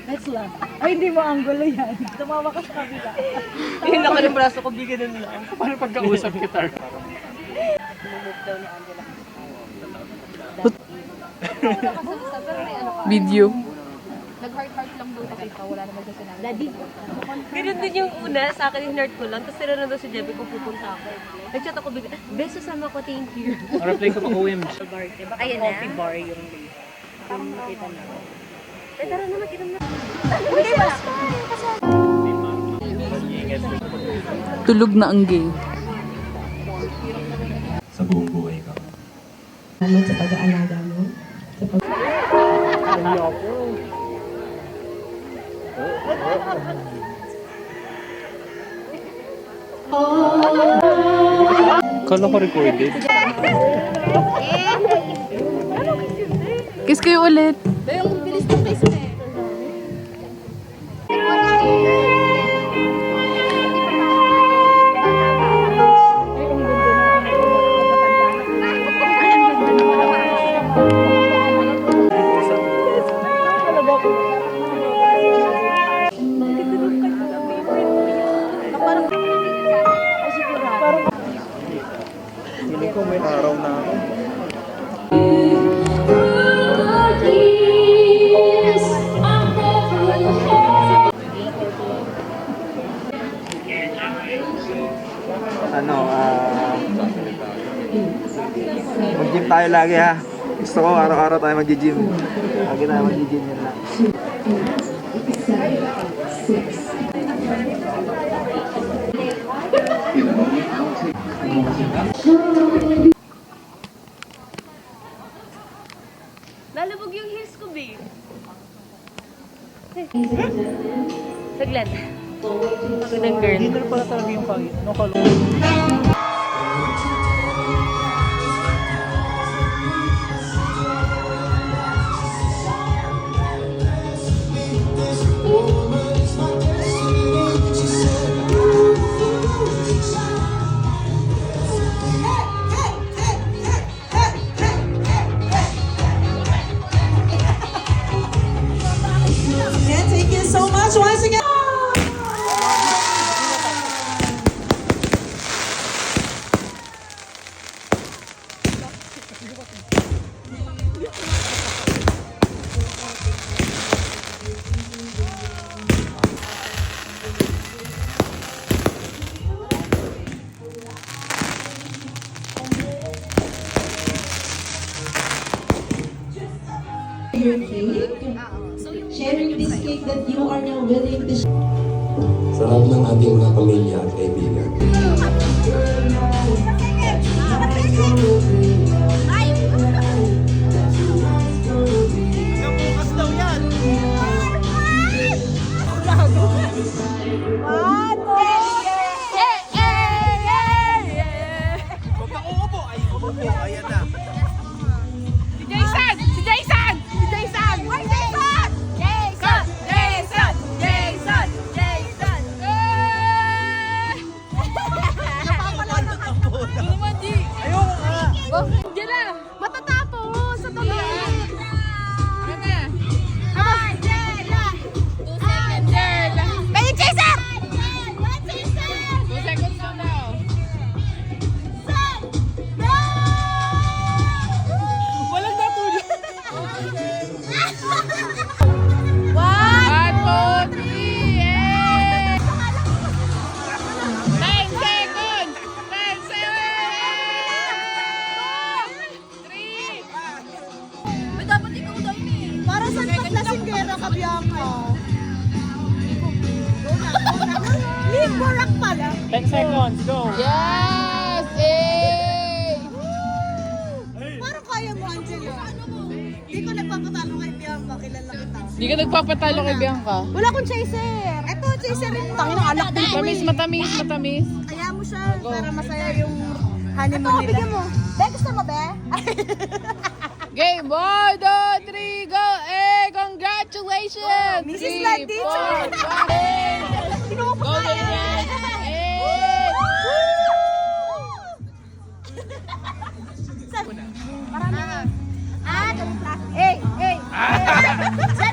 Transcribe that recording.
Let's laugh. Ay, hindi mo anggulo yan. Tumawa ka sa kabila. Yung laki ng braso ko, bigyan na lang. Paano pagkausap kita? Move daw ni Angela. Video. Nag-heart-heart lang daw kasi ikaw, wala naman siya sinabi. Daddy. Ganun din yung una, sa akin hinart ko lang. Tapos tinanong daw si Jebby kung pupunta ako. Nag-chat ako bigla, Beso sama ko, thank you. Reply ko pa OMG. Baka Ayan na. coffee bar yung late. Yung nakita na. Eh, tara naman, kita na. Tulog na ang gay. Sa buong buhay ka. Salamat sa pag-aalaga mo. Kala ko recorded. Kiss kayo ulit. Yung bilis ng face mo eh. Feeling ko may araw na ako. Mag-gym tayo lagi ha. Gusto ko araw-araw tayo mag-gym. Lagi tayo mag-gym yan lang. Nalubog yung heels ko, babe. Saglit. Magandang girl. Hindi na pala talaga yung pangit. No, kalo. Thank you so much once again. Your cake, sharing this cake that you are now willing to Sarap ng ating mga pamilya at kaibigan. Matatapos sa tabi. Para sa paglasinggera ka, Bianca. Liborak pala. 10 seconds, go! Yes! Eh! Parang kaya mo, Angela. Hindi ko nagpapatalo kay Bianca, kilala kita. Hindi ka nagpapatalo kay Bianca. Wala akong chaser. Ito, chaser rin. Tangin ng anak din ko Matamis, eh. matamis, matamis. Kaya mo siya para masaya yung honeymoon nila. Bigyan mo. Be, gusto mo, Be? Game, 1, 2, 3, go! Eh, congratulations! Mrs. Light Teacher! Golden Red! Marami. Ganun plastic. Sa